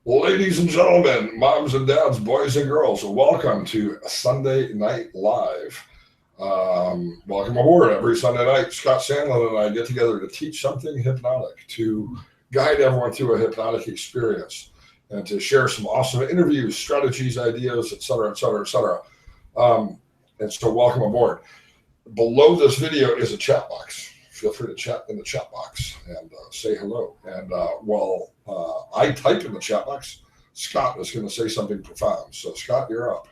Ladies and gentlemen, moms and dads, boys and girls, welcome to Sunday Night Live. Welcome aboard. Every Sunday night, Scott Sandlin and I get together to teach something hypnotic, to guide everyone through a hypnotic experience, and to share some awesome interviews, strategies, ideas, etc., etc., etc. And so welcome aboard. Below this video is a chat box. Feel free to chat in the chat box and say hello. And while I type in the chat box, Scott is going to say something profound. So Scott, you're up.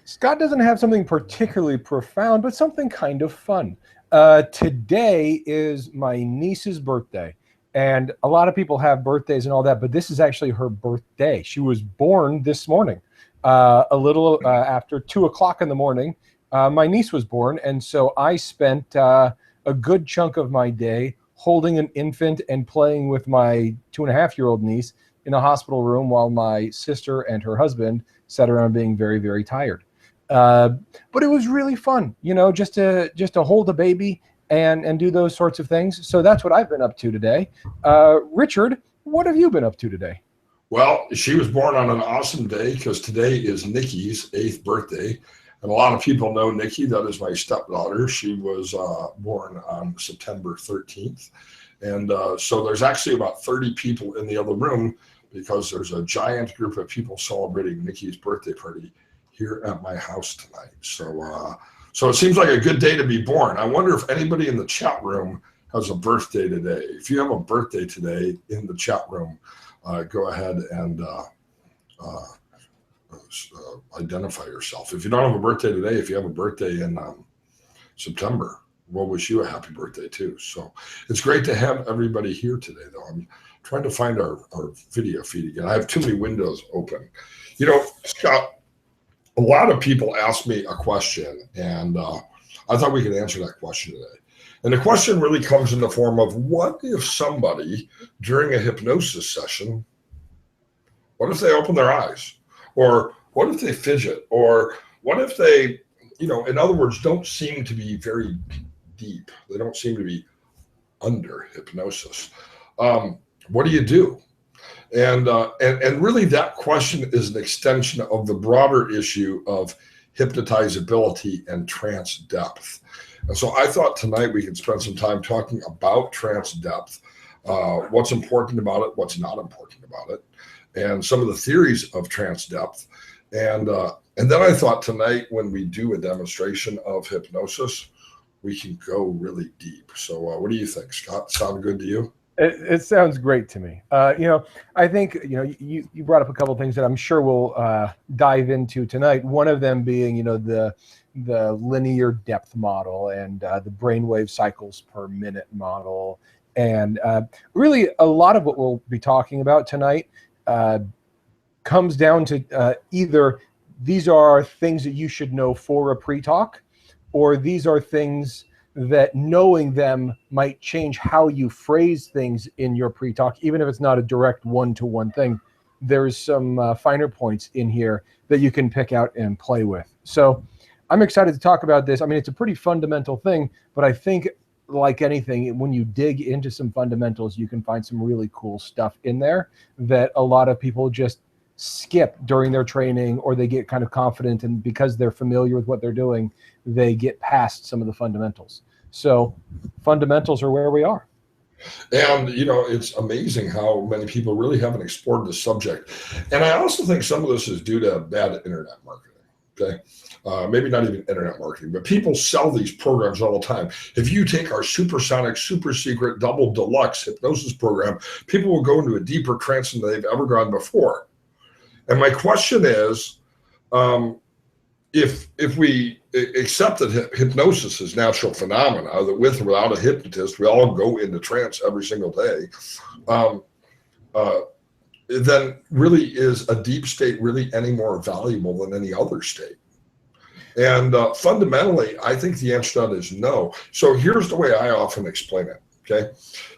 Scott doesn't have something particularly profound, but something kind of fun. Today is my niece's birthday. And a lot of people have birthdays and all that, but this is actually her birthday. She was born this morning, a little after 2 o'clock in the morning. My niece was born, and so I spent a good chunk of my day holding an infant and playing with my 2.5-year-old niece in a hospital room while my sister and her husband sat around being very, very tired. But it was really fun, you know, just to hold a baby and do those sorts of things. So that's what I've been up to today. Richard, what have you been up to today? Well, she was born on an awesome day because today is Nikki's 8th birthday. And a lot of people know Nikki. That is my stepdaughter. She was born on September 13th. And so there's actually about 30 people in the other room because there's a giant group of people celebrating Nikki's birthday party here at my house tonight. So it seems like a good day to be born. I wonder if anybody in the chat room has a birthday today. If you have a birthday today in the chat room, go ahead and identify yourself. If you don't have a birthday today, if you have a birthday in September, we'll wish you a happy birthday too. So it's great to have everybody here today, though. I'm trying to find our video feed again. I have too many windows open. You know, Scott, a lot of people ask me a question, and I thought we could answer that question today. And the question really comes in the form of, what if somebody during a hypnosis session, what if they open their eyes? Or what if they fidget? Or what if they, you know, in other words, don't seem to be very deep? They don't seem to be under hypnosis. What do you do? And really that question is an extension of the broader issue of hypnotizability and trance depth. And so I thought tonight we could spend some time talking about trance depth, what's important about it, what's not important about it, and some of the theories of trance depth. And then I thought tonight, when we do a demonstration of hypnosis, we can go really deep. So what do you think, Scott? Sound good to you? It sounds great to me. You know, I think, you know, you brought up a couple of things that I'm sure we'll dive into tonight. One of them being, you know, the linear depth model and the brainwave cycles per minute model. And really a lot of what we'll be talking about tonight comes down to either these are things that you should know for a pre-talk, or these are things that knowing them might change how you phrase things in your pre-talk, even if it's not a direct one-to-one thing. There's some finer points in here that you can pick out and play with. So I'm excited to talk about this. I mean, it's a pretty fundamental thing, but I think like anything, when you dig into some fundamentals, you can find some really cool stuff in there that a lot of people just skip during their training, or they get kind of confident, and because they're familiar with what they're doing, they get past some of the fundamentals. So fundamentals are where we are. And, you know, it's amazing how many people really haven't explored the subject. And I also think some of this is due to bad internet marketing. Okay. Maybe not even internet marketing, but people sell these programs all the time. If you take our supersonic, super secret, double deluxe hypnosis program, people will go into a deeper trance than they've ever gone before. And my question is, if we accept that hypnosis is natural phenomena, that with or without a hypnotist, we all go into trance every single day, then really is a deep state really any more valuable than any other state? And fundamentally, I think the answer to that is no. So here's the way I often explain it, okay?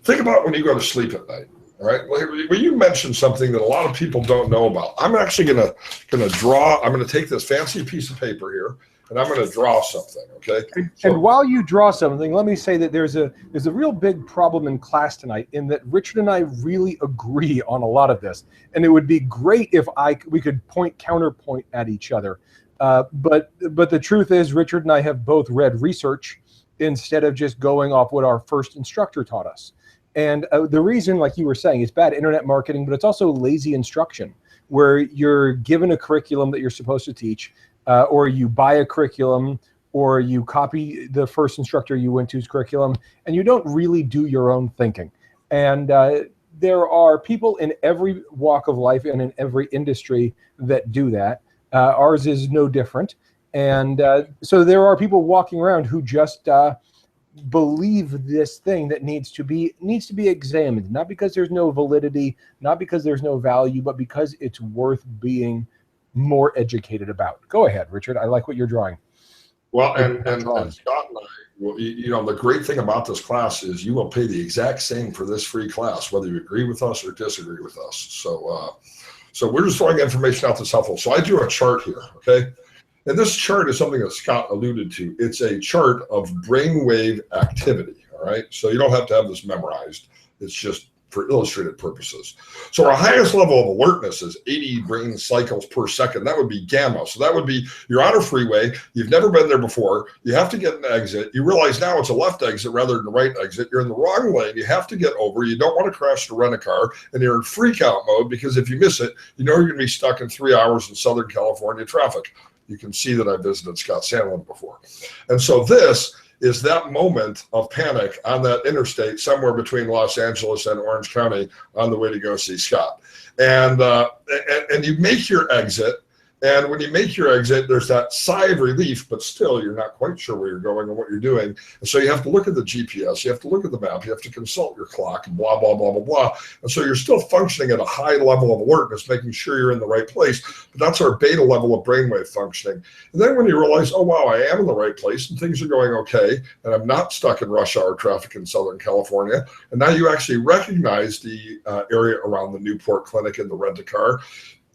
Think about when you go to sleep at night, all right? Well, you mentioned something that a lot of people don't know about. I'm actually gonna draw, I'm gonna take this fancy piece of paper here, and I'm going to draw something, okay? And while you draw something, let me say that there's a real big problem in class tonight in that Richard and I really agree on a lot of this, and it would be great if we could counterpoint at each other. But the truth is, Richard and I have both read research instead of just going off what our first instructor taught us. And the reason, like you were saying, is bad internet marketing, but it's also lazy instruction, where you're given a curriculum that you're supposed to teach, or you buy a curriculum, or you copy the first instructor you went to's curriculum, and you don't really do your own thinking. And there are people in every walk of life and in every industry that do that. Ours is no different. And so there are people walking around who just believe this thing that needs to be examined, not because there's no validity, not because there's no value, but because it's worth being more educated about. Go ahead, Richard. I like what you're drawing. Well, and Scott and I, well, you know, the great thing about this class is you will pay the exact same for this free class, whether you agree with us or disagree with us. So we're just throwing information out that's helpful. So I drew a chart here, okay? And this chart is something that Scott alluded to. It's a chart of brainwave activity, all right? So you don't have to have this memorized. It's just for illustrated purposes. So our highest level of alertness is 80 brain cycles per second. That would be gamma. So that would be, you're on a freeway, you've never been there before, you have to get an exit, you realize now it's a left exit rather than a right exit, you're in the wrong lane, you have to get over, you don't want to crash to rent a car, and you're in freak out mode because if you miss it, you know you're going to be stuck in 3 hours in Southern California traffic. You can see that I visited Scott Sandlin before. And so this is that moment of panic on that interstate somewhere between Los Angeles and Orange County on the way to go see Scott. And you make your exit. And when you make your exit, there's that sigh of relief, but still you're not quite sure where you're going and what you're doing. And so you have to look at the GPS, you have to look at the map, you have to consult your clock, and blah, blah, blah, blah, blah. And so you're still functioning at a high level of alertness, making sure you're in the right place. But that's our beta level of brainwave functioning. And then when you realize, oh, wow, I am in the right place and things are going okay, and I'm not stuck in rush hour traffic in Southern California. And now you actually recognize the area around the Newport Clinic and the rent-a-car.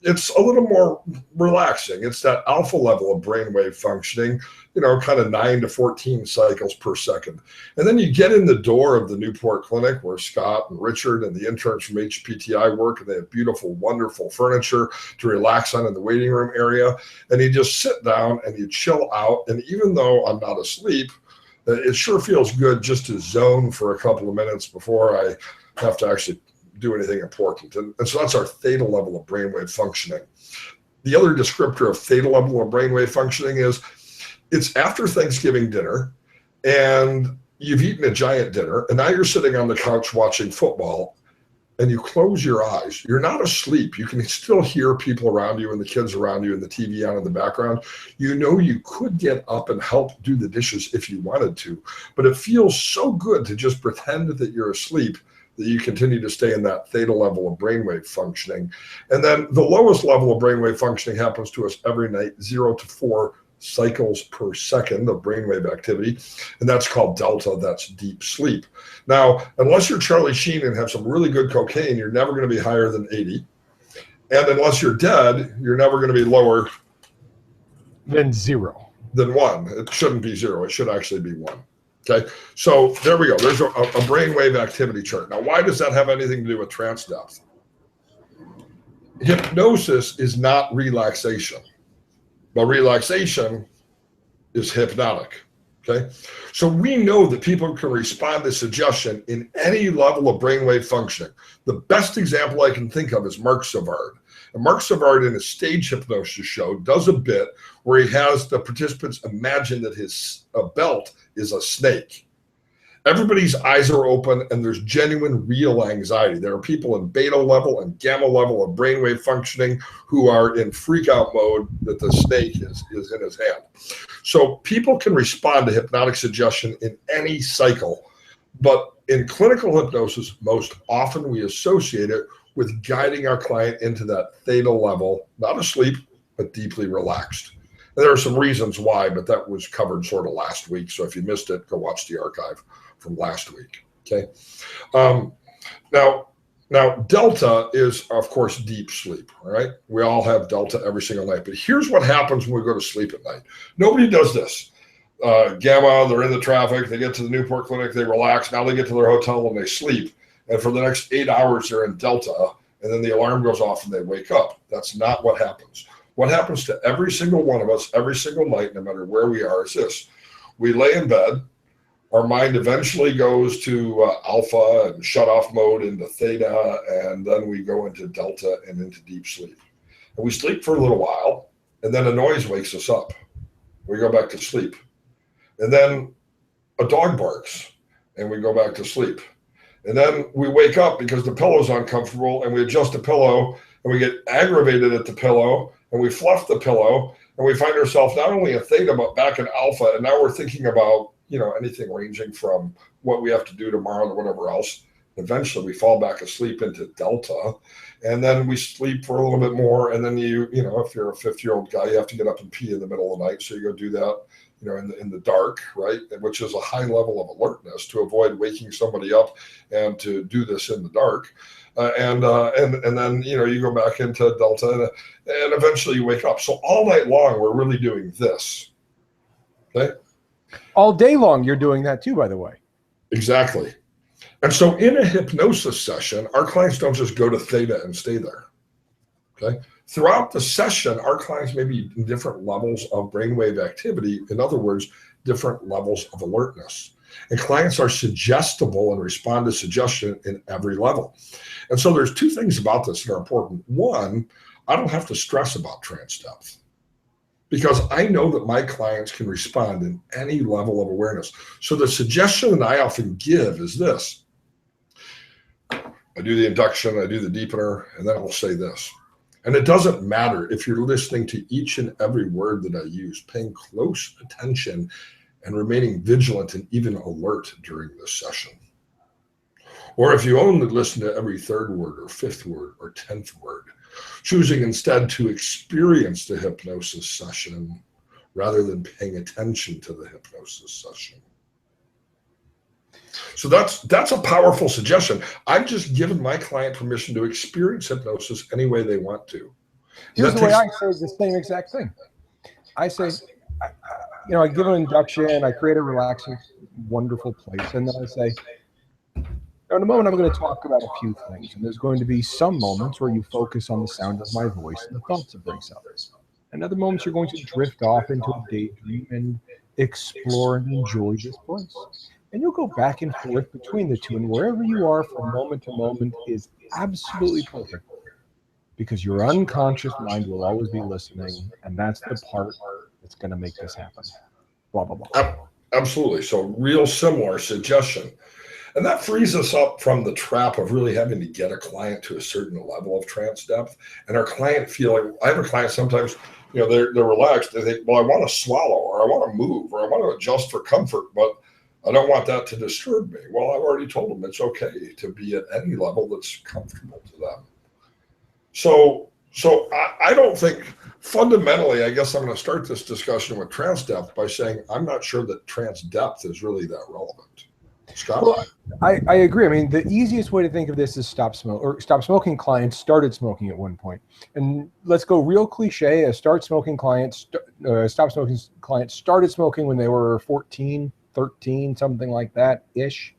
It's a little more relaxing. It's that alpha level of brainwave functioning, you know, kind of 9 to 14 cycles per second. And then you get in the door of the Newport Clinic where Scott and Richard and the interns from HPTI work, and they have beautiful, wonderful furniture to relax on in the waiting room area. And you just sit down and you chill out. And even though I'm not asleep, it sure feels good just to zone for a couple of minutes before I have to actually do anything important. And so that's our theta level of brainwave functioning. The other descriptor of theta level of brainwave functioning is it's after Thanksgiving dinner and you've eaten a giant dinner and now you're sitting on the couch watching football and you close your eyes. You're not asleep. You can still hear people around you and the kids around you and the TV on in the background. You know you could get up and help do the dishes if you wanted to, but it feels so good to just pretend that you're asleep that you continue to stay in that theta level of brainwave functioning. And then the lowest level of brainwave functioning happens to us every night, 0 to 4 cycles per second of brainwave activity. And that's called delta, that's deep sleep. Now, unless you're Charlie Sheen and have some really good cocaine, you're never going to be higher than 80. And unless you're dead, you're never going to be lower than 0. Than 1. It shouldn't be 0. It should actually be 1. Okay, so there we go. There's a brainwave activity chart. Now, why does that have anything to do with trance depth? Hypnosis is not relaxation, but relaxation is hypnotic. Okay, so we know that people can respond to suggestion in any level of brainwave functioning. The best example I can think of is Mark Savard. And Mark Savard in a stage hypnosis show does a bit where he has the participants imagine that his belt is a snake. Everybody's eyes are open and there's genuine, real anxiety. There are people in beta level and gamma level of brainwave functioning who are in freak out mode that the snake is in his hand. So people can respond to hypnotic suggestion in any cycle, but in clinical hypnosis, most often we associate it with guiding our client into that theta level, not asleep, but deeply relaxed. And there are some reasons why, but that was covered sort of last week. So if you missed it, go watch the archive from last week. Okay. Now, Now, delta is, of course, deep sleep, all right? We all have delta every single night. But here's what happens when we go to sleep at night. Nobody does this. Gamma, they're in the traffic. They get to the Newport Clinic. They relax. Now they get to their hotel and they sleep. And for the next 8 hours, they're in delta. And then the alarm goes off and they wake up. That's not what happens. What happens to every single one of us every single night, no matter where we are, is this. We lay in bed. Our mind eventually goes to alpha and shut off mode into theta, and then we go into delta and into deep sleep. And we sleep for a little while, and then a noise wakes us up. We go back to sleep. And then a dog barks, and we go back to sleep. And then we wake up because the pillow's uncomfortable, and we adjust the pillow, and we get aggravated at the pillow, and we fluff the pillow, and we find ourselves not only in theta, but back in alpha, and now we're thinking about anything ranging from what we have to do tomorrow to whatever else. Eventually we fall back asleep into delta, and then we sleep for a little bit more. And then if you're a 50-year-old guy, you have to get up and pee in the middle of the night. So you go do that, in the dark, right? Which is a high level of alertness to avoid waking somebody up and to do this in the dark. And then, you go back into delta and eventually you wake up. So all night long, we're really doing this. Okay. All day long, you're doing that too, by the way. Exactly. And so in a hypnosis session, our clients don't just go to theta and stay there. Okay. Throughout the session, our clients may be in different levels of brainwave activity. In other words, different levels of alertness. And clients are suggestible and respond to suggestion in every level. And so there's two things about this that are important. One, I don't have to stress about trance depth, because I know that my clients can respond in any level of awareness. So the suggestion that I often give is this. I do the induction, I do the deepener, and then I'll say this. And it doesn't matter if you're listening to each and every word that I use, paying close attention and remaining vigilant and even alert during this session. Or if you only listen to every third word or fifth word or 10th word, choosing instead to experience the hypnosis session rather than paying attention to the hypnosis session. So that's a powerful suggestion. I've just given my client permission to experience hypnosis any way they want to. Here's the way I say the same exact thing. I say, I give an induction, I create a relaxing, wonderful place, and then I say, in a moment, I'm going to talk about a few things, and there's going to be some moments where you focus on the sound of my voice and the thoughts it brings up. And other moments, you're going to drift off into a daydream and explore and enjoy this place. And you'll go back and forth between the two, and wherever you are from moment to moment is absolutely perfect, because your unconscious mind will always be listening, and that's the part that's going to make this happen. Blah, blah, blah. Absolutely. So real similar suggestion. And that frees us up from the trap of really having to get a client to a certain level of trance depth. And our client feeling, I have a client sometimes, they're relaxed. They think, well, I want to swallow, or I want to move, or I want to adjust for comfort, but I don't want that to disturb me. Well, I've already told them it's okay to be at any level that's comfortable to them. So I don't think, fundamentally, I guess I'm going to start this discussion with trance depth by saying I'm not sure that trance depth is really that relevant. Scott? Well, I agree. I mean, the easiest way to think of this is stop smoking clients started smoking at one point. And let's go real cliche. A stop smoking client started smoking when they were 14, 13, something like that ish.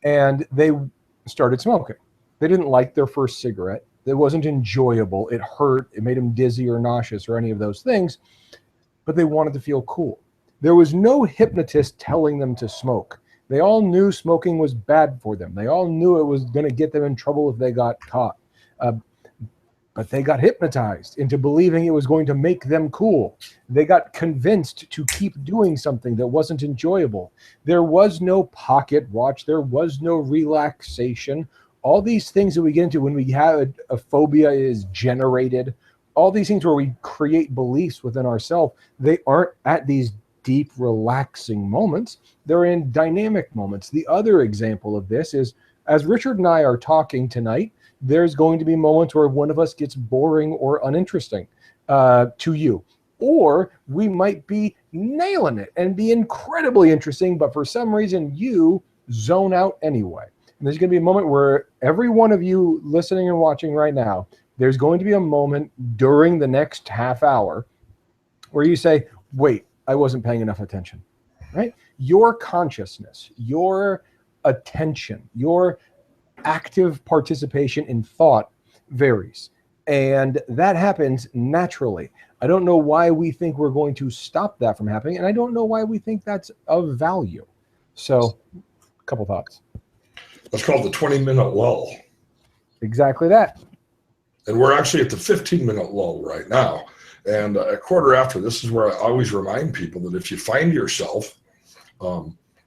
And they started smoking. They didn't like their first cigarette. It wasn't enjoyable. It hurt. It made them dizzy or nauseous or any of those things. But they wanted to feel cool. There was no hypnotist telling them to smoke. They all knew smoking was bad for them. They all knew it was going to get them in trouble if they got caught. But they got hypnotized into believing it was going to make them cool. They got convinced to keep doing something that wasn't enjoyable. There was no pocket watch. There was no relaxation. All these things that we get into when we have a phobia is generated, all these things where we create beliefs within ourselves, they aren't at these deep, relaxing moments. They're in dynamic moments. The other example of this is, as Richard and I are talking tonight, there's going to be moments where one of us gets boring or uninteresting to you. Or we might be nailing it and be incredibly interesting, but for some reason you zone out anyway. And there's going to be a moment where every one of you listening and watching right now, there's going to be a moment during the next half hour where you say, wait, I wasn't paying enough attention, right? Your consciousness, your attention, your active participation in thought varies. And that happens naturally. I don't know why we think we're going to stop that from happening, and I don't know why we think that's of value. So, a couple thoughts. That's called the 20-minute lull. Exactly that. And we're actually at the 15-minute lull right now. And a quarter after, this is where I always remind people that if you find yourself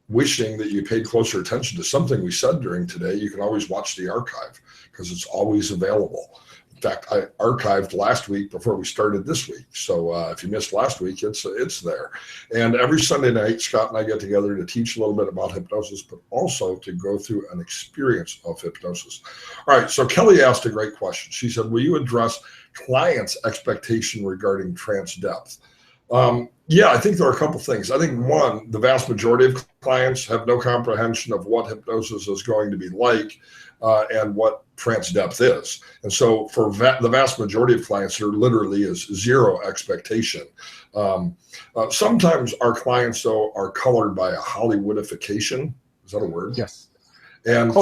wishing that you paid closer attention to something we said during today, you can always watch the archive because it's always available. In fact, I archived last week before we started this week. So if you missed last week, it's there. And every Sunday night, Scott and I get together to teach a little bit about hypnosis, but also to go through an experience of hypnosis. All right, so Kelly asked a great question. She said, will you address clients' expectation regarding trance depth? Yeah, I think there are a couple things. I think one, the vast majority of clients have no comprehension of what hypnosis is going to be like and what trance depth is. And so for the vast majority of clients, there literally is zero expectation. Sometimes our clients, though, are colored by a Hollywoodification. Is that a word? Yes. And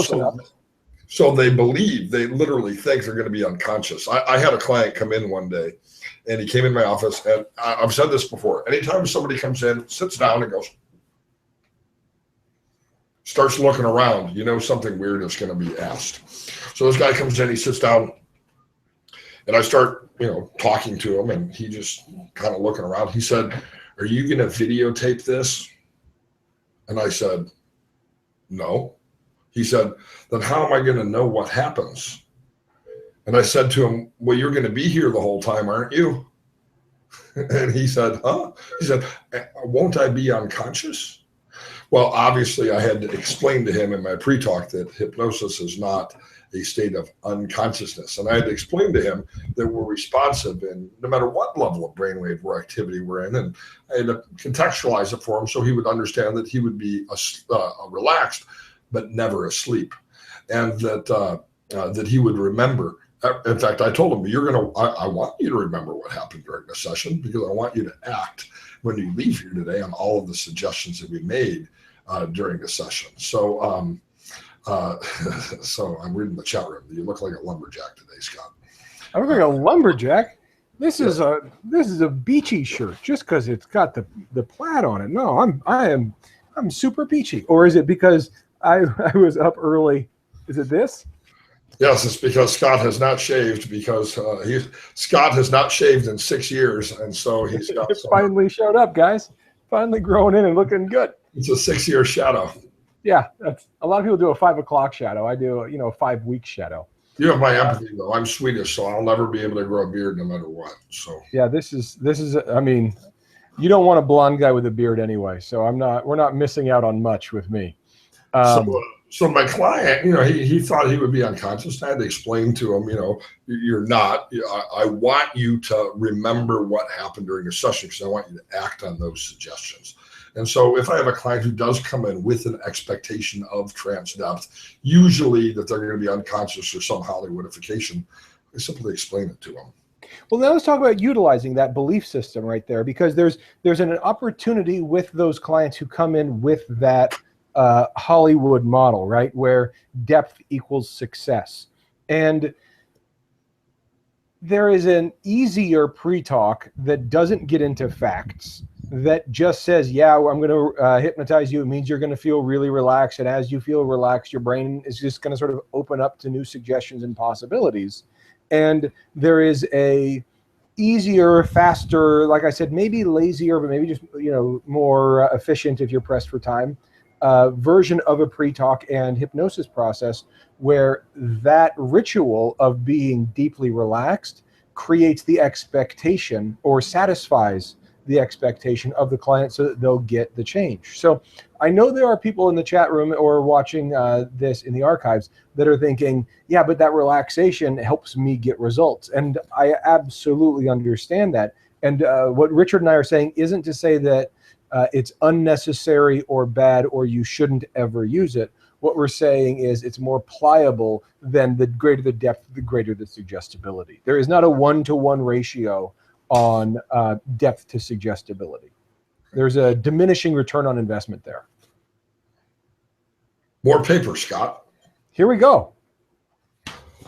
so they believe, they literally think they're going to be unconscious. I had a client come in one day, and he came in my office, and I've said this before. Anytime somebody comes in, sits down and goes, starts looking around, you know something weird is going to be asked. So this guy comes in, he sits down, and I start, talking to him, and he just kind of looking around. He said, are you going to videotape this? And I said, no. He said, then how am I going to know what happens? And I said to him, well, you're going to be here the whole time, aren't you? And he said, huh? He said, won't I be unconscious? Well, obviously, I had to explain to him in my pre-talk that hypnosis is not a state of unconsciousness. And I had to explain to him that we're responsive in no matter what level of brainwave or activity we're in. And I had to contextualize it for him so he would understand that he would be relaxed, but never asleep. And that he would remember. In fact, I told him, I want you to remember what happened during the session because I want you to act when you leave here today on all of the suggestions that we made during the session. So, so I'm reading the chat room. You look like a lumberjack today, Scott. I look like a lumberjack. This is a beachy shirt just because it's got the plaid on it. No, I'm super beachy. Or is it because I was up early? Is it this? Yes, it's because Scott has not shaved because Scott has not shaved in 6 years, and so he's got finally showed up, guys. Finally growing in and looking good. It's a 6-year shadow. Yeah, a lot of people do a 5 o'clock shadow. I do a 5-week shadow. You have my empathy, though. I'm Swedish, so I'll never be able to grow a beard no matter what. So yeah, this is. I mean, you don't want a blonde guy with a beard anyway. So we're not missing out on much with me. So my client, he thought he would be unconscious. I had to explain to him, you're not. I want you to remember what happened during the session because I want you to act on those suggestions. And so if I have a client who does come in with an expectation of trance depth, usually that they're going to be unconscious or some Hollywoodification, I simply explain it to them. Well, now let's talk about utilizing that belief system right there, because there's an opportunity with those clients who come in with that Hollywood model, right, where depth equals success. And there is an easier pre-talk that doesn't get into facts, that just says, yeah, I'm going to hypnotize you. It means you're going to feel really relaxed. And as you feel relaxed, your brain is just going to sort of open up to new suggestions and possibilities. And there is a easier, faster, like I said, maybe lazier, but maybe just, more efficient if you're pressed for time, version of a pre-talk and hypnosis process where that ritual of being deeply relaxed creates the expectation or satisfies the expectation of the client so that they'll get the change. So I know there are people in the chat room or watching this in the archives that are thinking, yeah, but that relaxation helps me get results. And I absolutely understand that. And what Richard and I are saying isn't to say that it's unnecessary or bad or you shouldn't ever use it. What we're saying is it's more pliable than the greater the depth, the greater the suggestibility. There is not a 1-to-1 ratio on depth to suggestibility. There's a diminishing return on investment there. More paper, Scott. Here we go.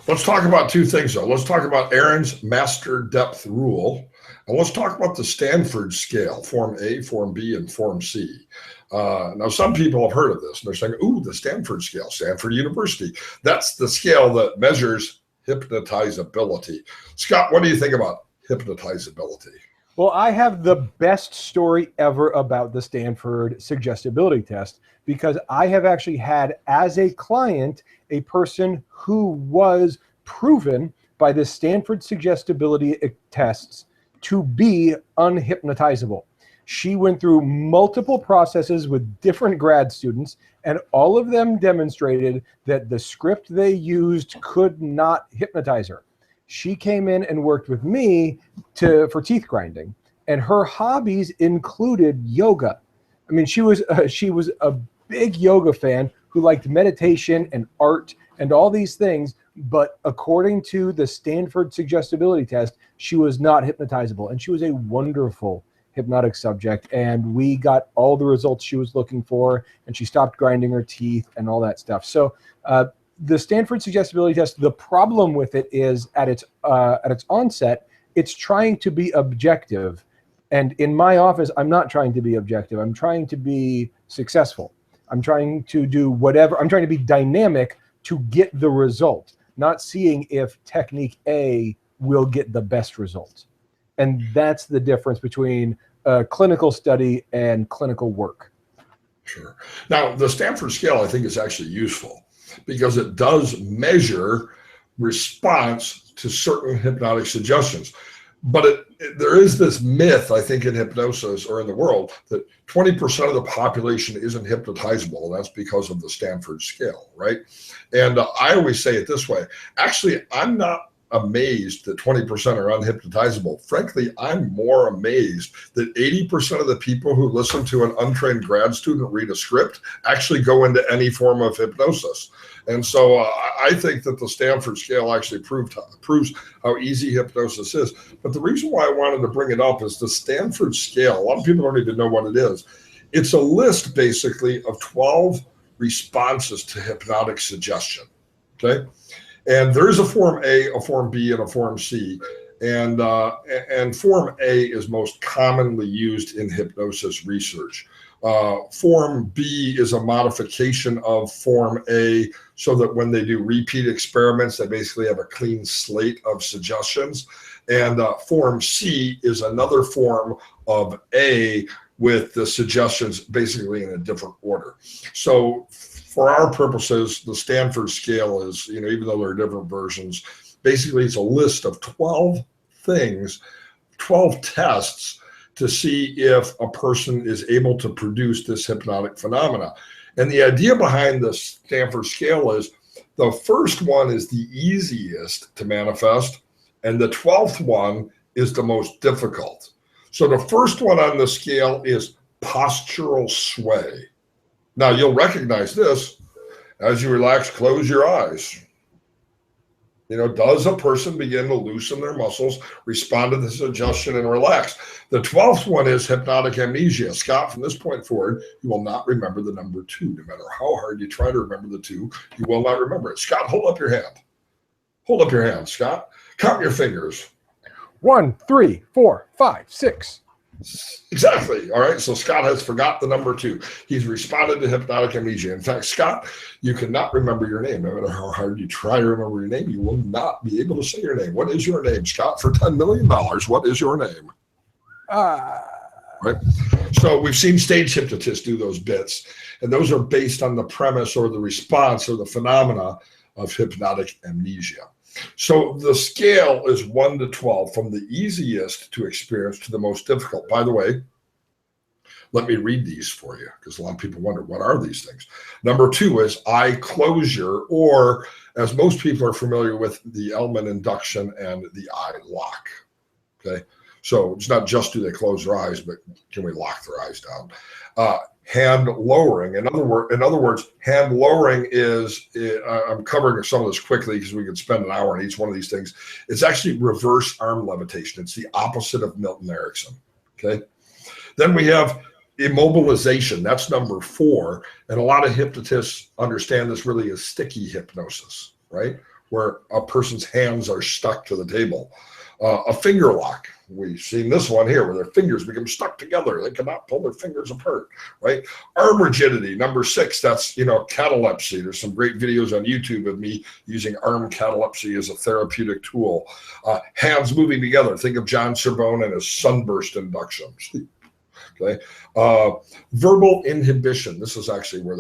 Let's talk about two things, though. Let's talk about Aaron's master depth rule, and let's talk about the Stanford scale, Form A, Form B, and Form C. Now, some people have heard of this, and they're saying, ooh, the Stanford scale, Stanford University. That's the scale that measures hypnotizability. Scott, what do you think about hypnotizability? Well, I have the best story ever about the Stanford suggestibility test, because I have actually had as a client a person who was proven by the Stanford suggestibility tests to be unhypnotizable. She went through multiple processes with different grad students, and all of them demonstrated that the script they used could not hypnotize her. She came in and worked with me for teeth grinding, and her hobbies included yoga. I mean, she was a big yoga fan who liked meditation and art and all these things, but according to the Stanford suggestibility test, she was not hypnotizable, and she was a wonderful hypnotic subject, and we got all the results she was looking for, and she stopped grinding her teeth and all that stuff. So the Stanford suggestibility test, the problem with it is at its onset, it's trying to be objective. And in my office, I'm not trying to be objective. I'm trying to be successful. I'm trying to do whatever. I'm trying to be dynamic to get the result, not seeing if technique A will get the best result. And that's the difference between a clinical study and clinical work. Sure. Now, the Stanford scale, I think, is actually useful because it does measure response to certain hypnotic suggestions. But there is this myth, I think, in hypnosis or in the world that 20% of the population isn't hypnotizable. And that's because of the Stanford scale, right? And I always say it this way. Actually, I'm not amazed that 20% are unhypnotizable. Frankly, I'm more amazed that 80% of the people who listen to an untrained grad student read a script actually go into any form of hypnosis. And so I think that the Stanford scale actually proves how easy hypnosis is. But the reason why I wanted to bring it up is the Stanford scale. A lot of people don't even know what it is. It's a list, basically, of 12 responses to hypnotic suggestion, okay? And there is a Form A, a Form B, and a Form C. And Form A is most commonly used in hypnosis research. Form B is a modification of Form A so that when they do repeat experiments, they basically have a clean slate of suggestions. And Form C is another form of A with the suggestions basically in a different order. So for our purposes, the Stanford scale is, even though there are different versions, basically it's a list of 12 things, 12 tests to see if a person is able to produce this hypnotic phenomena. And the idea behind the Stanford scale is the first one is the easiest to manifest, and the 12th one is the most difficult. So the first one on the scale is postural sway. Now, you'll recognize this as you relax, close your eyes. Does a person begin to loosen their muscles, respond to the suggestion, and relax? The 12th one is hypnotic amnesia. Scott, from this point forward, you will not remember the number 2. No matter how hard you try to remember the 2, you will not remember it. Scott, hold up your hand. Hold up your hand, Scott. Count your fingers. 1, 3, 4, 5, 6. Exactly. All right. So Scott has forgot the number 2. He's responded to hypnotic amnesia. In fact, Scott, you cannot remember your name. No matter how hard you try to remember your name, you will not be able to say your name. What is your name, Scott? For $10 million, what is your name? Right. So we've seen stage hypnotists do those bits, and those are based on the premise or the response or the phenomena of hypnotic amnesia. So the scale is 1 to 12, from the easiest to experience to the most difficult. By the way, let me read these for you, because a lot of people wonder, what are these things? Number 2 is eye closure, or as most people are familiar with, the Elman induction and the eye lock. Okay. So it's not just do they close their eyes, but can we lock their eyes down? Hand lowering. In other words, hand lowering is, I'm covering some of this quickly because we could spend an hour on each one of these things. It's actually reverse arm levitation. It's the opposite of Milton Erickson. Okay. Then we have immobilization. That's number 4. And a lot of hypnotists understand this really as sticky hypnosis, right? Where a person's hands are stuck to the table. A finger lock. We've seen this one here where their fingers become stuck together. They cannot pull their fingers apart, right? Arm rigidity, number 6, that's, catalepsy. There's some great videos on YouTube of me using arm catalepsy as a therapeutic tool. Hands moving together. Think of John Sorbonne and his sunburst induction. Okay. Verbal inhibition. This is actually where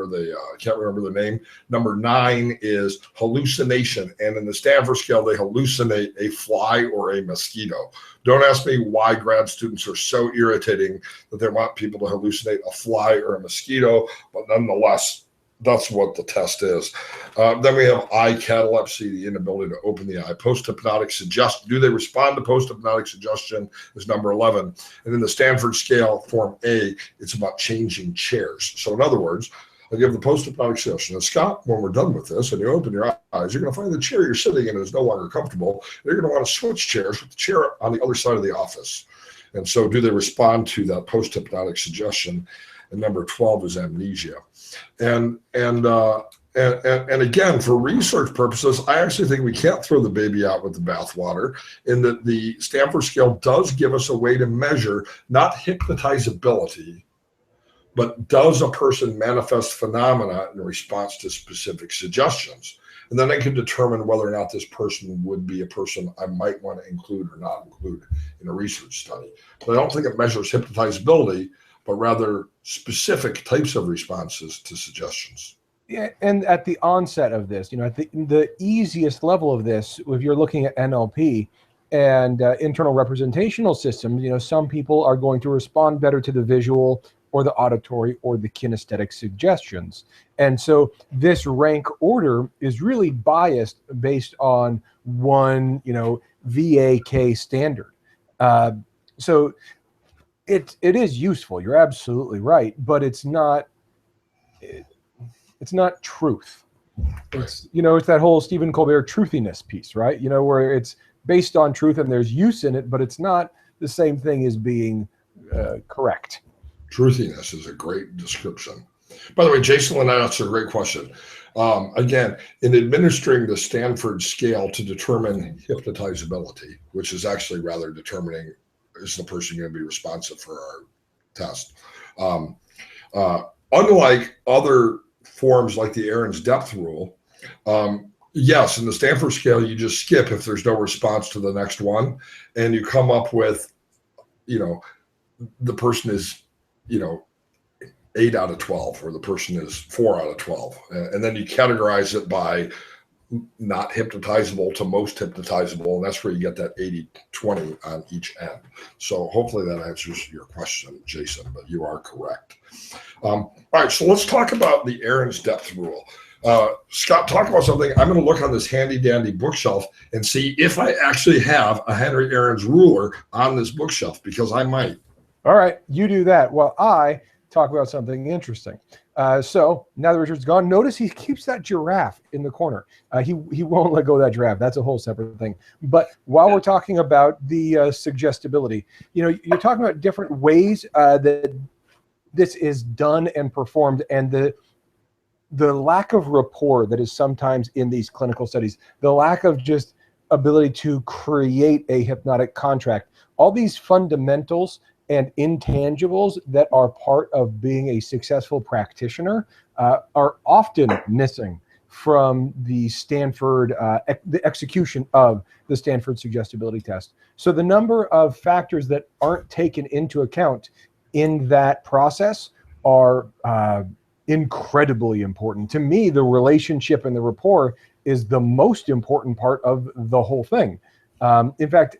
they can't remember the name. Number 9 is hallucination. And in the Stanford scale, they hallucinate a fly or a mosquito. Don't ask me why grad students are so irritating that they want people to hallucinate a fly or a mosquito, but nonetheless, that's what the test is. Then we have eye catalepsy, the inability to open the eye. Post-hypnotic suggestion. Do they respond to post-hypnotic suggestion is number 11. And in the Stanford scale, form A, it's about changing chairs. So in other words, I give the post-hypnotic suggestion. And Scott, when we're done with this and you open your eyes, you're going to find the chair you're sitting in is no longer comfortable. You're going to want to switch chairs with the chair on the other side of the office. And so do they respond to that post-hypnotic suggestion? And number 12 is amnesia. And again, for research purposes, I actually think we can't throw the baby out with the bathwater, in that the Stanford scale does give us a way to measure not hypnotizability, but does a person manifest phenomena in response to specific suggestions? And then I can determine whether or not this person would be a person I might want to include or not include in a research study. But I don't think it measures hypnotizability, but rather specific types of responses to suggestions. Yeah, and at the onset of this, at the easiest level of this, if you're looking at NLP and internal representational systems, some people are going to respond better to the visual or the auditory or the kinesthetic suggestions. And so this rank order is really biased based on one, VAK standard. So it is useful. You're absolutely right, but it's not truth. It's it's that whole Stephen Colbert truthiness piece, right? Where it's based on truth and there's use in it, but it's not the same thing as being correct. Truthiness is a great description. By the way, Jason Lynette asked a great question. Again, in administering the Stanford scale to determine hypnotizability, which is actually rather determining, is the person going to be responsive for our test? Unlike other forms like the Aaron's depth rule, yes, in the Stanford scale, you just skip if there's no response to the next one, and you come up with, the person is, 8 out of 12, or the person is 4 out of 12. And then you categorize it by not hypnotizable to most hypnotizable, and that's where you get that 80-20 on each end. So hopefully that answers your question, Jason, but you are correct. All right, so let's talk about the Aaron's depth rule. Scott, talk about something. I'm going to look on this handy dandy bookshelf and see if I actually have a Henry Aaron's ruler on this bookshelf, because I might. All right, you do that while I talk about something interesting. So now that Richard's gone, notice he keeps that giraffe in the corner. He won't let go of that giraffe. That's a whole separate thing. But while we're talking about the suggestibility, you're talking about different ways that this is done and performed, and the lack of rapport that is sometimes in these clinical studies, the lack of just ability to create a hypnotic contract, all these fundamentals and intangibles that are part of being a successful practitioner are often missing from the Stanford, the execution of the Stanford suggestibility test. So the number of factors that aren't taken into account in that process are incredibly important. To me, the relationship and the rapport is the most important part of the whole thing. In fact,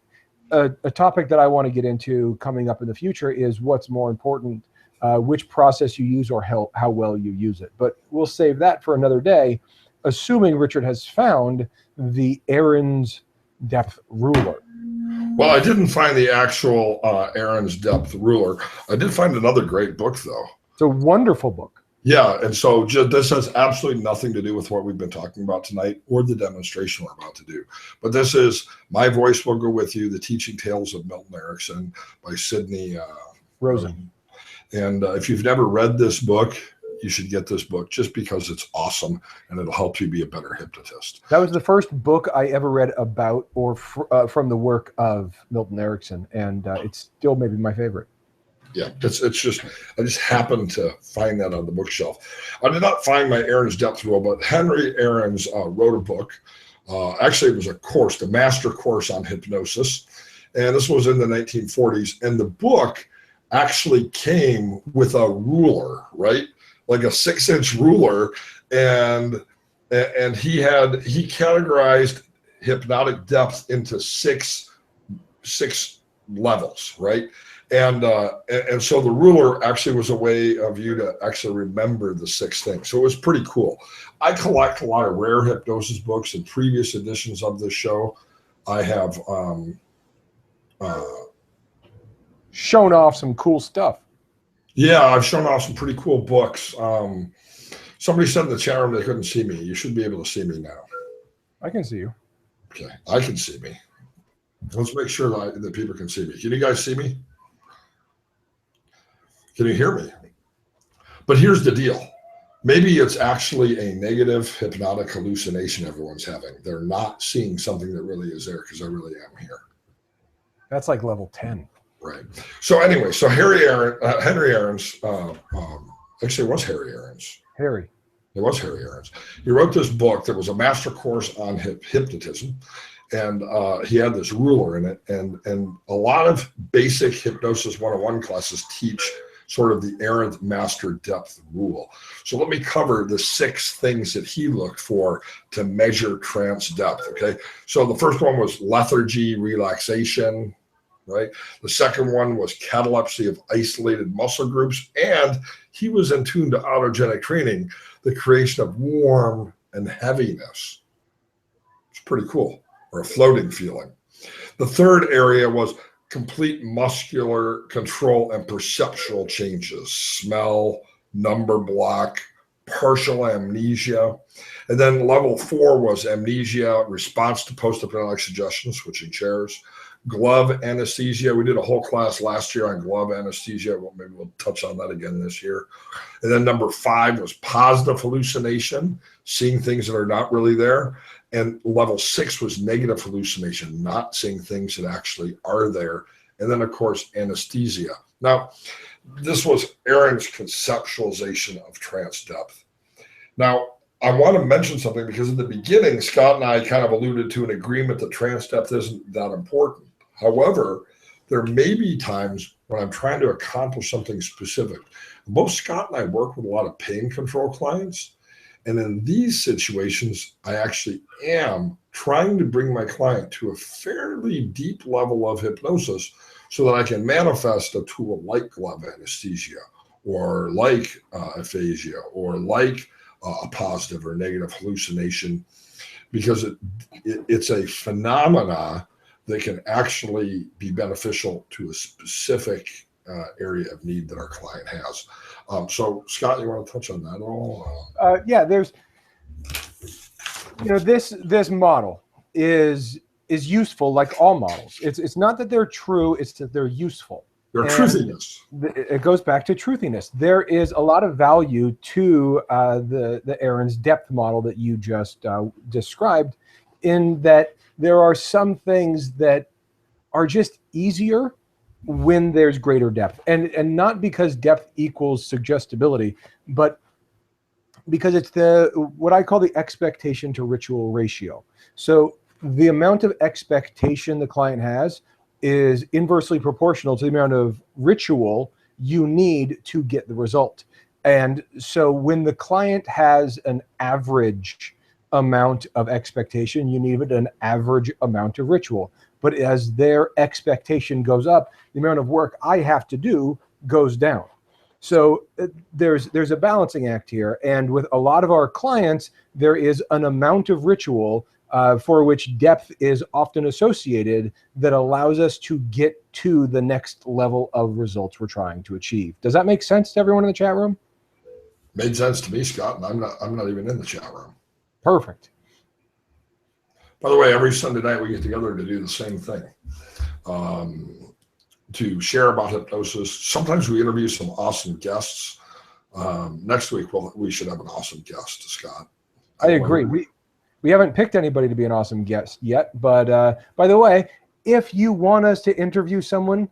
a topic that I want to get into coming up in the future is what's more important, which process you use or how well you use it. But we'll save that for another day, assuming Richard has found the Aaron's depth ruler. Well, I didn't find the actual Aaron's depth ruler. I did find another great book, though. It's a wonderful book. Yeah, and so this has absolutely nothing to do with what we've been talking about tonight or the demonstration we're about to do. But this is My Voice Will Go With You, The Teaching Tales of Milton Erickson by Sidney Rosen. And if you've never read this book, you should get this book just because it's awesome and it'll help you be a better hypnotist. That was the first book I ever read about or from the work of Milton Erickson, and it's still maybe my favorite. Yeah, it's just, I just happened to find that on the bookshelf. I did not find my Aaron's Depth Rule, but Henry Aaron's wrote a book. Actually, it was a course, the master course on hypnosis. And this was in the 1940s. And the book actually came with a ruler, right? Like a 6-inch ruler. And he categorized hypnotic depth into six levels, right? And so the ruler actually was a way of you to actually remember the 6 things. So it was pretty cool. I collect a lot of rare hypnosis books. In previous editions of this show, I have shown off some cool stuff. Yeah, I've shown off some pretty cool books. Somebody said in the chat room they couldn't see me. You should be able to see me now. I can see you. Okay, I can see me. Let's make sure that people can see me. Can you guys see me? Can you hear me? But here's the deal. Maybe it's actually a negative hypnotic hallucination everyone's having. They're not seeing something that really is there because I really am here. That's like level 10. Right. So anyway, so Henry Aaron's, actually it was Harry Aaron's. Harry. It was Harry Aaron's. He wrote this book that was a master course on hypnotism. And he had this ruler in it. And a lot of basic Hypnosis 101 classes teach sort of the errant master depth rule. So let me cover the 6 things that he looked for to measure trance depth, okay? So the first one was lethargy, relaxation, right? The second one was catalepsy of isolated muscle groups. And he was in tune to autogenic training, the creation of warm and heaviness. It's pretty cool, or a floating feeling. The third area was complete muscular control and perceptual changes, smell, number block, partial amnesia. And then level 4 was amnesia, response to post-hypnotic suggestion, switching chairs, glove anesthesia. We did a whole class last year on glove anesthesia. Well, maybe we'll touch on that again this year. And then number 5 was positive hallucination, seeing things that are not really there. And level 6 was negative hallucination, not seeing things that actually are there. And then, of course, anesthesia. Now, this was Aaron's conceptualization of trance depth. Now, I want to mention something because in the beginning, Scott and I kind of alluded to an agreement that trance depth isn't that important. However, there may be times when I'm trying to accomplish something specific. Both Scott and I work with a lot of pain control clients. And in these situations, I actually am trying to bring my client to a fairly deep level of hypnosis so that I can manifest a tool like glove anesthesia or like aphasia or like a positive or negative hallucination, because it's a phenomena that can actually be beneficial to a specific area of need that our client has. So Scott, you want to touch on that at all? Yeah, there's, this model is useful like all models. It's not that they're true, it's that they're useful. Their truthiness. It goes back to truthiness. There is a lot of value to the Aaron's depth model that you just described, in that there are some things that are just easier when there's greater depth, and not because depth equals suggestibility, but because it's what I call the expectation to ritual ratio. So the amount of expectation the client has is inversely proportional to the amount of ritual you need to get the result. And so when the client has an average amount of expectation, you need an average amount of ritual. But as their expectation goes up, the amount of work I have to do goes down. So there's a balancing act here. And with a lot of our clients, there is an amount of ritual for which depth is often associated, that allows us to get to the next level of results we're trying to achieve. Does that make sense to everyone in the chat room? Made sense to me, Scott, and I'm not even in the chat room. Perfect. By the way, every Sunday night we get together to do the same thing, to share about hypnosis. Sometimes we interview some awesome guests. Next week we should have an awesome guest, Scott. I agree. We haven't picked anybody to be an awesome guest yet, but by the way, if you want us to interview someone,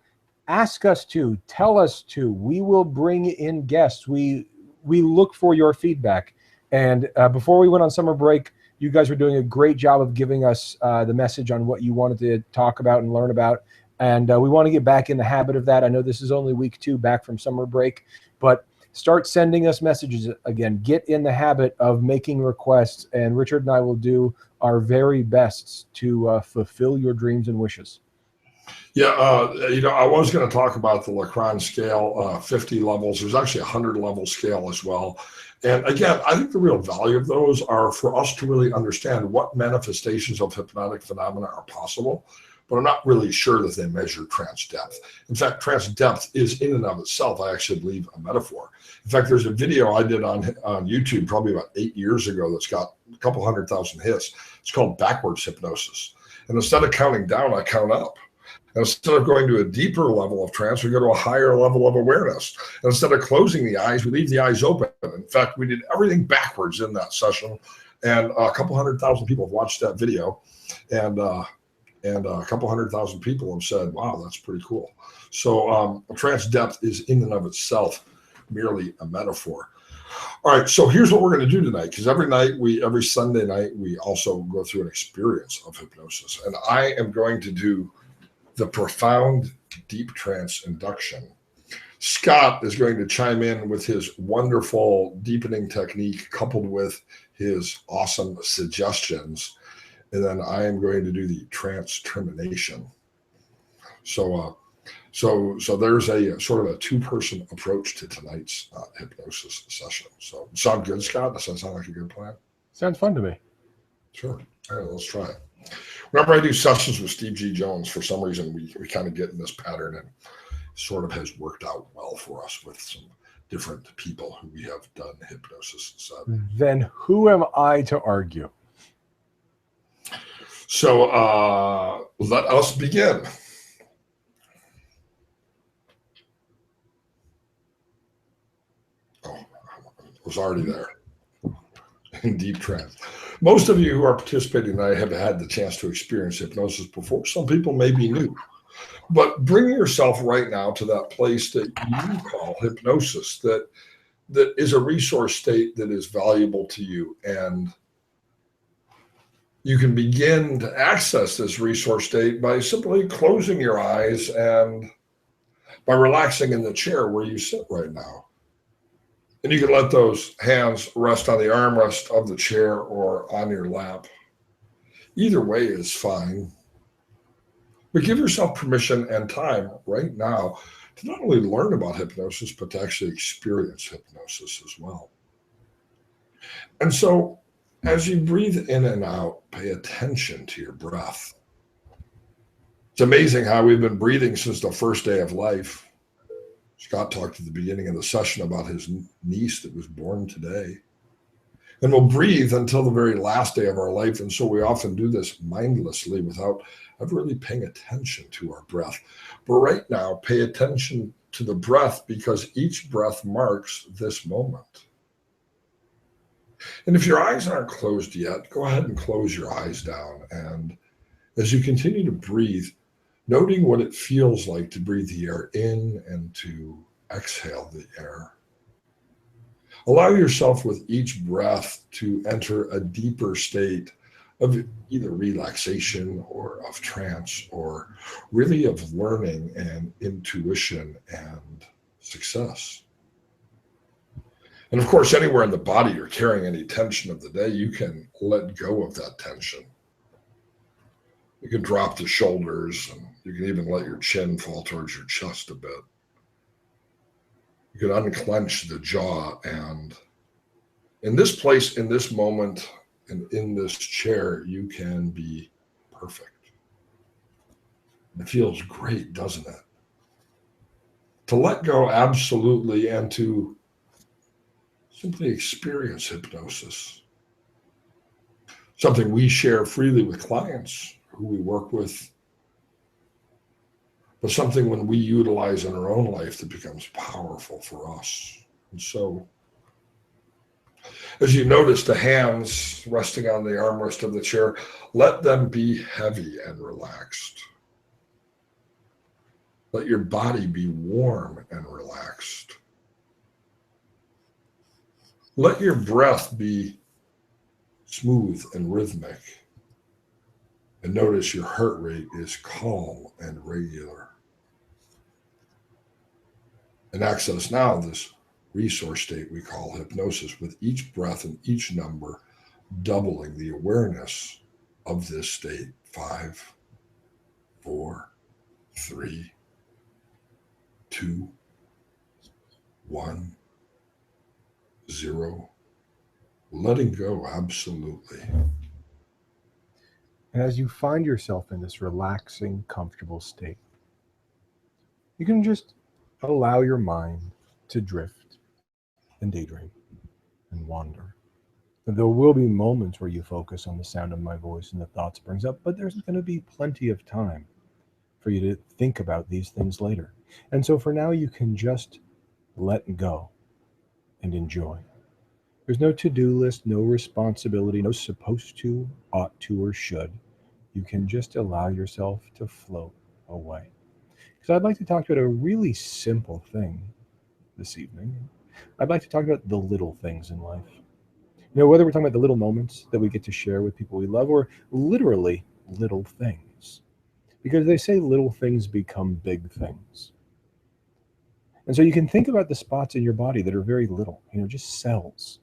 ask us to, tell us to. We will bring in guests. We look for your feedback. And before we went on summer break, you guys were doing a great job of giving us the message on what you wanted to talk about and learn about. And we want to get back in the habit of that. I know this is only week 2 back from summer break, but start sending us messages again. Get in the habit of making requests, and Richard and I will do our very best to fulfill your dreams and wishes. Yeah, I was going to talk about the Lacron scale, 50 levels. There's actually a 100-level scale as well. And again, I think the real value of those are for us to really understand what manifestations of hypnotic phenomena are possible, but I'm not really sure that they measure trance depth. In fact, trance depth is in and of itself, I actually believe, a metaphor. In fact, there's a video I did on YouTube probably about 8 years ago that's got a couple 100,000 hits. It's called backwards hypnosis. And instead of counting down, I count up. And instead of going to a deeper level of trance, we go to a higher level of awareness. And instead of closing the eyes, we leave the eyes open. In fact, we did everything backwards in that session. And a couple 100,000 people have watched that video. And a couple 100,000 people have said, wow, that's pretty cool. So trance depth is in and of itself merely a metaphor. All right, so here's what we're going to do tonight, because every Sunday night, we also go through an experience of hypnosis. And I am going to do the profound deep trance induction. Scott is going to chime in with his wonderful deepening technique coupled with his awesome suggestions. And then I am going to do the trance termination. So there's a sort of a 2-person approach to tonight's hypnosis session. So sound good, Scott? Does that sound like a good plan? Sounds fun to me. Sure. All right, let's try it. Whenever I do sessions with Steve G. Jones, for some reason, we kind of get in this pattern, and sort of has worked out well for us with some different people who we have done hypnosis. So, then who am I to argue? So let us begin. Oh, I was already there in deep trance. Most of you who are participating tonight have had the chance to experience hypnosis before. Some people may be new. But bring yourself right now to that place that you call hypnosis, that is a resource state that is valuable to you. And you can begin to access this resource state by simply closing your eyes and by relaxing in the chair where you sit right now. And you can let those hands rest on the armrest of the chair or on your lap. Either way is fine. But give yourself permission and time right now to not only learn about hypnosis, but to actually experience hypnosis as well. And so as you breathe in and out, pay attention to your breath. It's amazing how we've been breathing since the first day of life. Scott talked at the beginning of the session about his niece that was born today. And we'll breathe until the very last day of our life. And so we often do this mindlessly without ever really paying attention to our breath. But right now, pay attention to the breath, because each breath marks this moment. And if your eyes aren't closed yet, go ahead and close your eyes down. And as you continue to breathe, noting what it feels like to breathe the air in and to exhale the air. Allow yourself with each breath to enter a deeper state of either relaxation or of trance, or really of learning and intuition and success. And of course, anywhere in the body you're carrying any tension of the day, you can let go of that tension. You can drop the shoulders, and you can even let your chin fall towards your chest a bit. You can unclench the jaw, and in this place, in this moment, And in this chair, you can be perfect. It feels great, doesn't it? To let go absolutely and to simply experience hypnosis. Something we share freely with clients who we work with, but something when we utilize in our own life that becomes powerful for us. And so, as you notice the hands resting on the armrest of the chair, let them be heavy and relaxed. Let your body be warm and relaxed. Let your breath be smooth and rhythmic. And notice your heart rate is calm and regular. And access now this resource state we call hypnosis, with each breath and each number doubling the awareness of this state. 5, 4, 3, 2, 1, 0. Letting go absolutely. And as you find yourself in this relaxing, comfortable state, you can just allow your mind to drift and daydream and wander. And there will be moments where you focus on the sound of my voice and the thoughts it brings up, but there's going to be plenty of time for you to think about these things later. And so for now, you can just let go and enjoy. There's no to-do list, no responsibility, no supposed to, ought to, or should. You can just allow yourself to float away. So I'd like to talk about a really simple thing this evening. I'd like to talk about the little things in life. You know, whether we're talking about the little moments that we get to share with people we love, or literally little things. Because they say little things become big things. And so you can think about the spots in your body that are very little, just cells.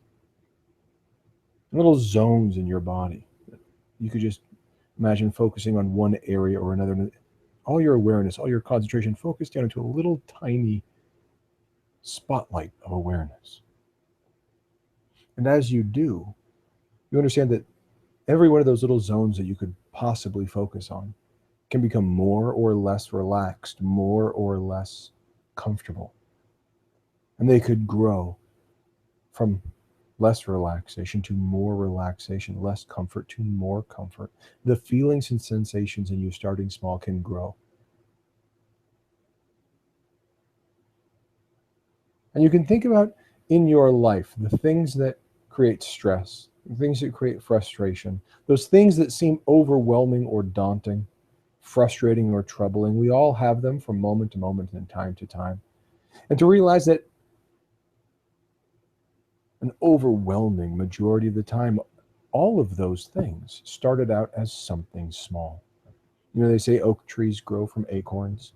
Little zones in your body. You could just imagine focusing on one area or another. All your awareness, all your concentration focused down into a little tiny spotlight of awareness. And as you do, you understand that every one of those little zones that you could possibly focus on can become more or less relaxed, more or less comfortable. And they could grow from less relaxation to more relaxation, less comfort to more comfort. The feelings and sensations in you starting small can grow. And you can think about in your life the things that create stress, the things that create frustration, those things that seem overwhelming or daunting, frustrating or troubling. We all have them from moment to moment and time to time. And to realize that an overwhelming majority of the time, all of those things started out as something small. They say oak trees grow from acorns.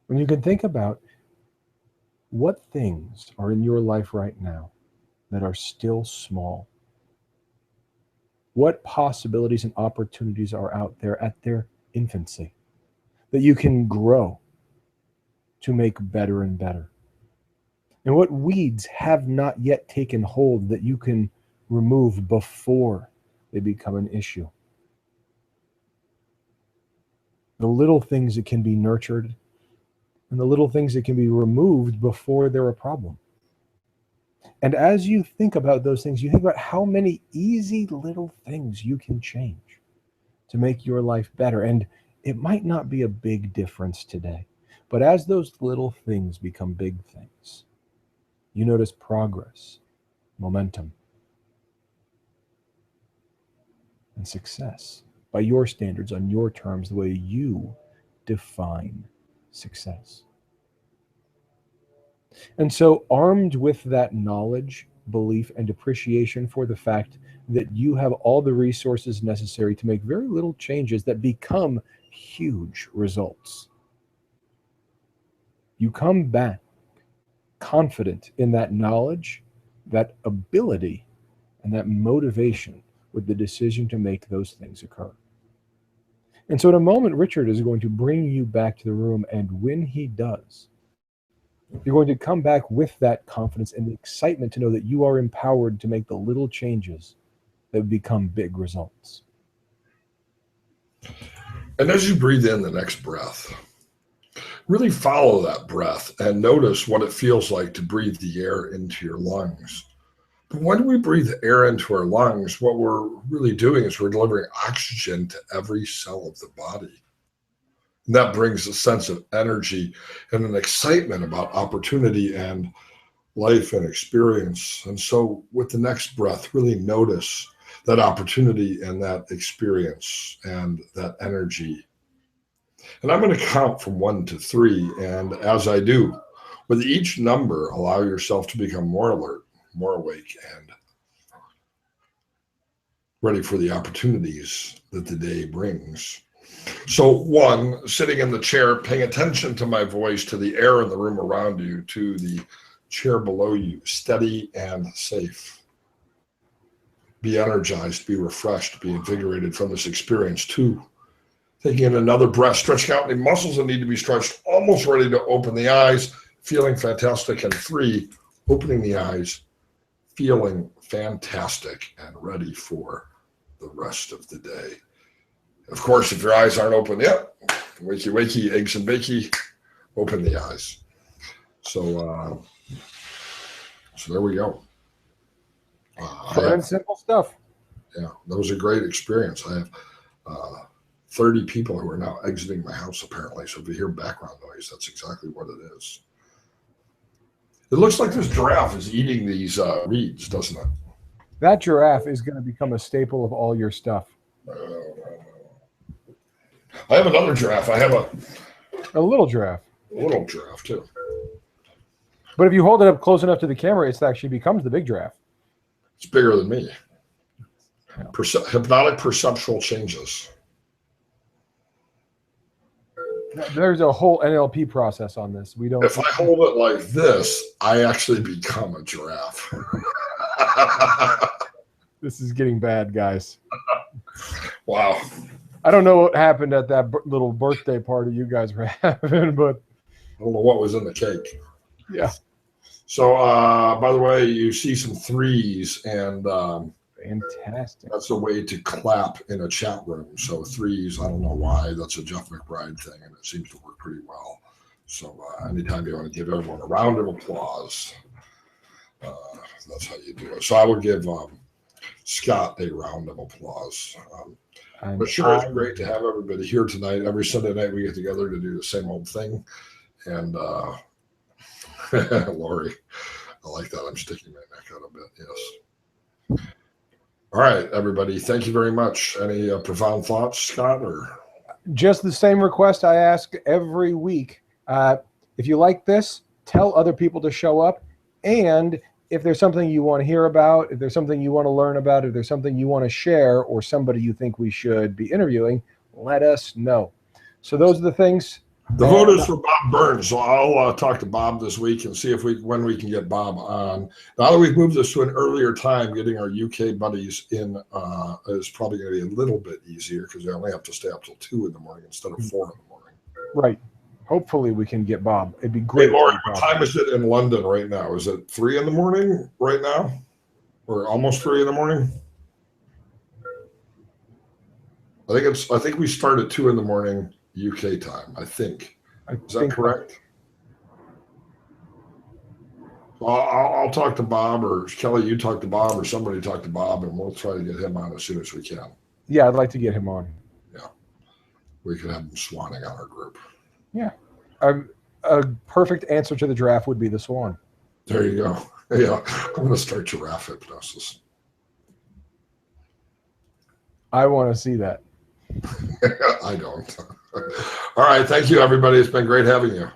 When you can think about what things are in your life right now that are still small, what possibilities and opportunities are out there at their infancy that you can grow to make better and better. And what weeds have not yet taken hold that you can remove before they become an issue. The little things that can be nurtured and the little things that can be removed before they're a problem. And as you think about those things, you think about how many easy little things you can change to make your life better. And it might not be a big difference today, but as those little things become big things, you notice progress, momentum, and success by your standards, on your terms, the way you define success. And so, armed with that knowledge, belief, and appreciation for the fact that you have all the resources necessary to make very little changes that become huge results, you come back confident in that knowledge, that ability, and that motivation with the decision to make those things occur. And so in a moment, Richard is going to bring you back to the room, and when he does, You're going to come back with that confidence and the excitement to know that you are empowered to make the little changes that become big results. And as you breathe in the next breath, really follow that breath and notice what it feels like to breathe the air into your lungs. But when we breathe air into our lungs, what we're really doing is we're delivering oxygen to every cell of the body. And that brings a sense of energy and an excitement about opportunity and life and experience. And so with the next breath, really notice that opportunity and that experience and that energy. And I'm going to count from 1 to 3. And as I do, with each number, allow yourself to become more alert, more awake, and ready for the opportunities that the day brings. So 1, sitting in the chair, paying attention to my voice, to the air in the room around you, to the chair below you, steady and safe. Be energized, be refreshed, be invigorated from this experience. 2, taking in another breath, stretching out any muscles that need to be stretched, almost ready to open the eyes, feeling fantastic. And 3, opening the eyes, feeling fantastic and ready for the rest of the day. Of course, if your eyes aren't open yet, wakey, wakey, eggs and bakey, open the eyes. So there we go. Short and simple stuff. Yeah, that was a great experience. I have 30 people who are now exiting my house, apparently. So if you hear background noise, that's exactly what it is. It looks like this giraffe is eating these reeds, doesn't it? That giraffe is going to become a staple of all your stuff. I have another giraffe. I have a little giraffe. A little giraffe, too. But if you hold it up close enough to the camera, it actually becomes the big giraffe. It's bigger than me. Yeah. Hypnotic perceptual changes. There's a whole NLP process on this. We don't. If I hold it like this, I actually become a giraffe. This is getting bad, guys. Wow. I don't know what happened at that little birthday party you guys were having, but I don't know what was in the cake. Yeah. So, by the way, you see some 3s, and fantastic. That's a way to clap in a chat room. So 3s, I don't know why. That's a Jeff McBride thing, and it seems to work pretty well. So anytime you want to give everyone a round of applause, that's how you do it. So I will give Scott a round of applause. But sure, it's great to have everybody here tonight. Every Sunday night we get together to do the same old thing. And Lori, I like that. I'm sticking my neck out a bit. Yes. All right, everybody. Thank you very much. Any profound thoughts, Scott? Or just the same request I ask every week. If you like this, tell other people to show up. And if there's something you want to hear about, if there's something you want to learn about, if there's something you want to share, or somebody you think we should be interviewing, let us know. So those are the things. The vote is for Bob Burns. So I'll talk to Bob this week and see when we can get Bob on. Now that we've moved this to an earlier time, getting our UK buddies in is probably going to be a little bit easier because they only have to stay up till 2 in the morning instead of 4 in the morning. Right. Hopefully we can get Bob. It'd be great. Hey, Lori, what time is it in London right now? Is it 3 in the morning right now? Or almost 3 in the morning? I think we start at 2 in the morning UK time, I think. Is that correct? I'll talk to Bob, or Kelly, you talk to Bob, or somebody talk to Bob, and we'll try to get him on as soon as we can. Yeah, I'd like to get him on. Yeah. We could have him swanning on our group. Yeah. A perfect answer to the giraffe would be the swan. There you go. Yeah. I'm going to start giraffe hypnosis. I want to see that. I don't. All right. Thank you, everybody. It's been great having you.